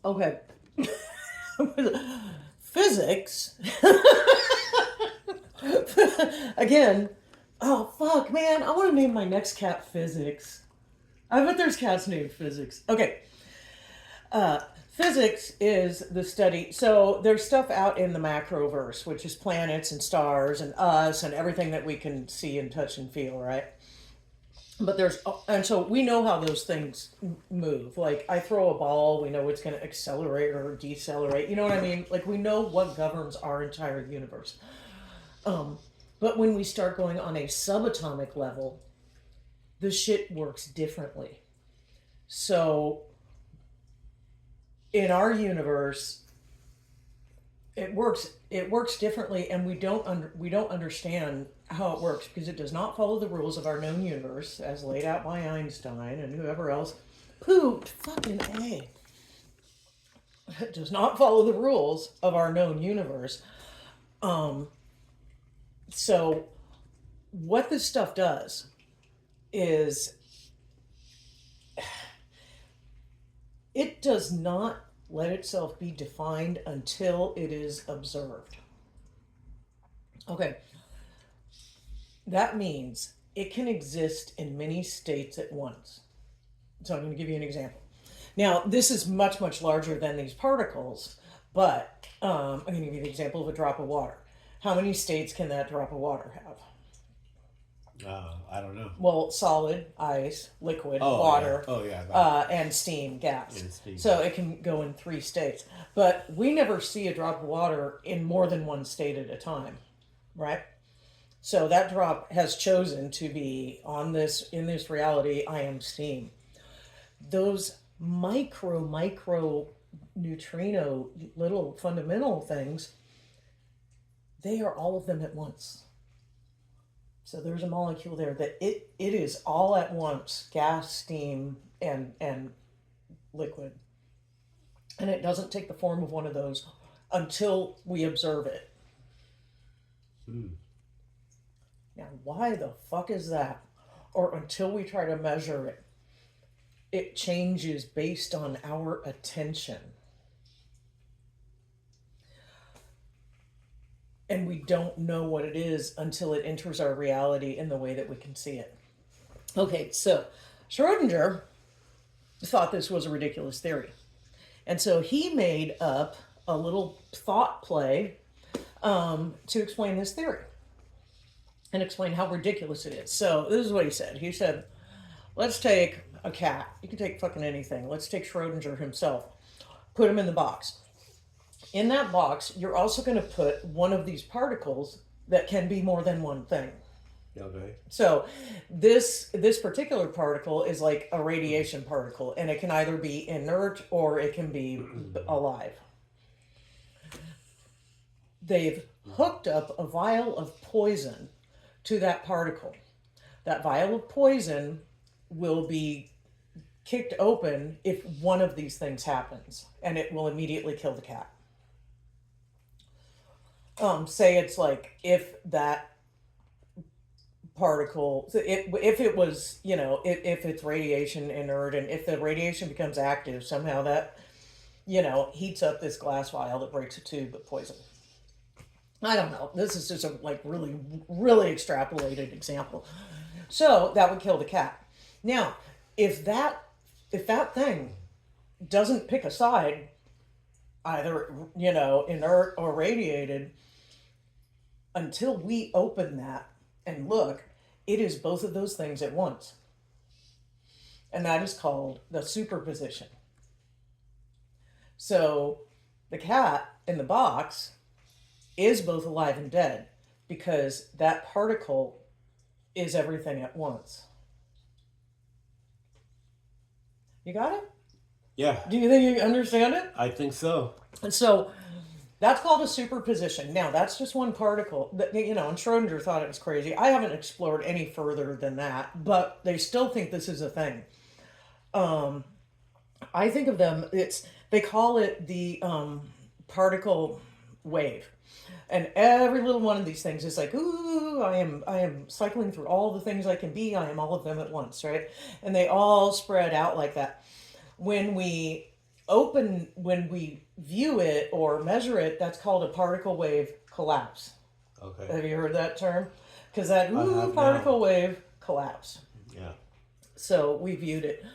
Okay. Physics. Again. Oh, fuck, man. I want to name my next cat Physics. I bet there's cats named Physics. Okay. Physics is the study. So there's stuff out in the macroverse, which is planets and stars and us and everything that we can see and touch and feel, right? But there's, and so we know how those things move. Like I throw a ball, we know it's going to accelerate or decelerate. You know what I mean? Like we know what governs our entire universe. But when we start going on a subatomic level, the shit works differently. So in our universe, it works differently, and we don't understand how it works because it does not follow the rules of our known universe as laid out by Einstein and whoever else pooped fucking A. It does not follow the rules of our known universe. So what this stuff does is it does not let itself be defined until it is observed. Okay, that means it can exist in many states at once. So I'm going to give you an example. Now, this is much, much larger than these particles, but I'm going to give you the example of a drop of water. How many states can that drop of water have? I don't know. Well, solid, ice, liquid, Oh yeah. water, Oh yeah. That. and steam, gas. And steam. So it can go in 3 states. But we never see a drop of water in more than one state at a time, right? So that drop has chosen to be on this, in this reality, I am steam. Those micro neutrino little fundamental things, they are all of them at once. So there's a molecule there that it is all at once, gas, steam, and liquid. And it doesn't take the form of one of those until we observe it. Hmm. Now, why the fuck is that? Or until we try to measure it, it changes based on our attention. And we don't know what it is until it enters our reality in the way that we can see it. Okay, so Schrodinger thought this was a ridiculous theory. And so he made up a little thought play to explain this theory and explain how ridiculous it is. So this is what he said. He said, let's take a cat. You can take fucking anything. Let's take Schrodinger himself. Put him in the box. In that box, you're also going to put one of these particles that can be more than one thing. Okay. So this particular particle is like a radiation particle, and it can either be inert or it can be alive. They've hooked up a vial of poison to that particle. That vial of poison will be kicked open if one of these things happens, and it will immediately kill the cat. Say it's like if that particle, if it was, if it's radiation inert, and if the radiation becomes active, somehow that, heats up this glass vial that breaks a tube of poison. I don't know. This is just a really, really extrapolated example. So that would kill the cat. Now, if that thing doesn't pick a side, either, inert or radiated, until we open that and look, it is both of those things at once. And that is called the superposition. So the cat in the box is both alive and dead because that particle is everything at once. You got it? Yeah. Do you think you understand it? I think so. And so that's called a superposition. Now, that's just one particle. And Schrodinger thought it was crazy. I haven't explored any further than that, but they still think this is a thing. I think of them, they call it the particle wave. And every little one of these things is like, ooh, I am cycling through all the things I can be. I am all of them at once, right? And they all spread out like that. When we open, when we view it or measure it, that's called a particle wave collapse. Okay. Have you heard that term? Because that I have particle now. wave collapse. Yeah. So we viewed it.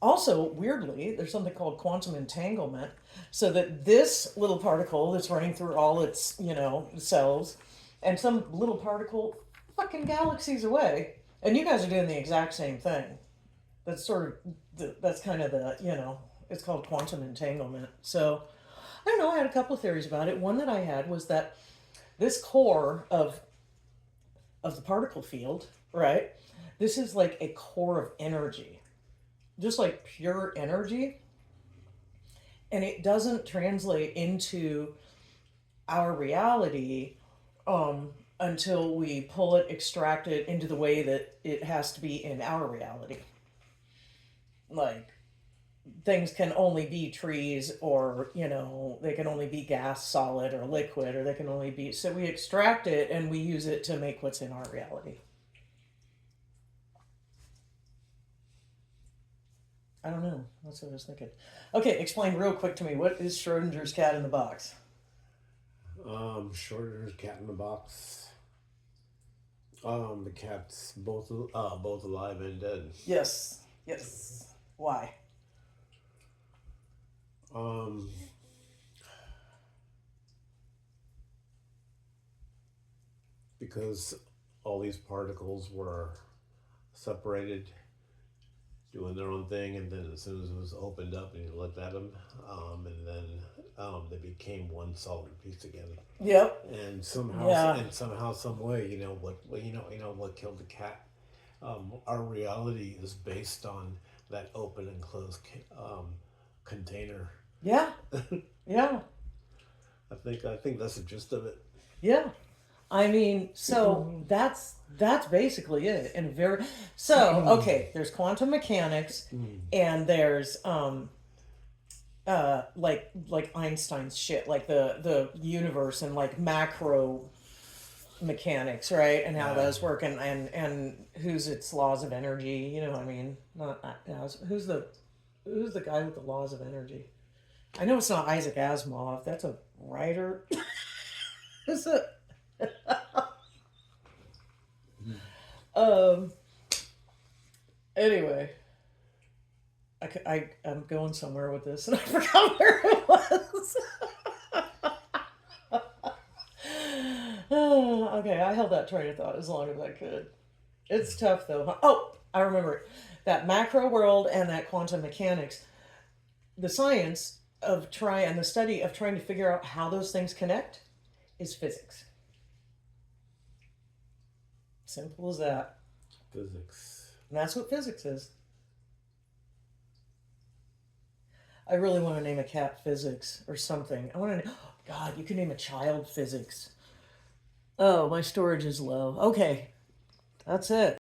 Also, weirdly, there's something called quantum entanglement. So that this little particle that's running through all its, cells, and some little particle fucking galaxies away, and you guys are doing the exact same thing. That's sort of, that's kind of the, it's called quantum entanglement. So, I don't know, I had a couple of theories about it. One that I had was that this core of the particle field, right? This is like a core of energy, just like pure energy. And it doesn't translate into our reality until we pull it, extract it into the way that it has to be in our reality. Like, things can only be trees, or they can only be gas, solid, or liquid, or they can only be, so we extract it and we use it to make what's in our reality. I don't know, that's what I was thinking. Okay, explain real quick to me, what is Schrodinger's cat in the box? Shorter's cat in the box. The cat's both alive and dead. Yes. Why? Because all these particles were separated, doing their own thing, and then as soon as it was opened up and you looked at them, and then they became one solid piece again. Yep. And somehow, some way, what killed the cat? Our reality is based on that open and closed container. Yeah. Yeah. I think that's the gist of it. Yeah. I mean, so that's basically it. And okay, there's quantum mechanics, and there's like Einstein's shit, like the universe, and like macro mechanics, right? And how those work, and who's its laws of energy, you know what I mean? Not who's the guy with the laws of energy? I know it's not Isaac Asimov. That's a writer. Is it? Anyway, I'm going somewhere with this, and I forgot where it was. Okay, I held that train of thought as long as I could. It's tough though. Huh? Oh, I remember it. That macro world and that quantum mechanics, the science of and the study of trying to figure out how those things connect is physics. Simple as that. Physics. And that's what physics is. I really want to name a cat Physics or something. I want to. Oh, God, you can name a child Physics. Oh, my storage is low. Okay, that's it.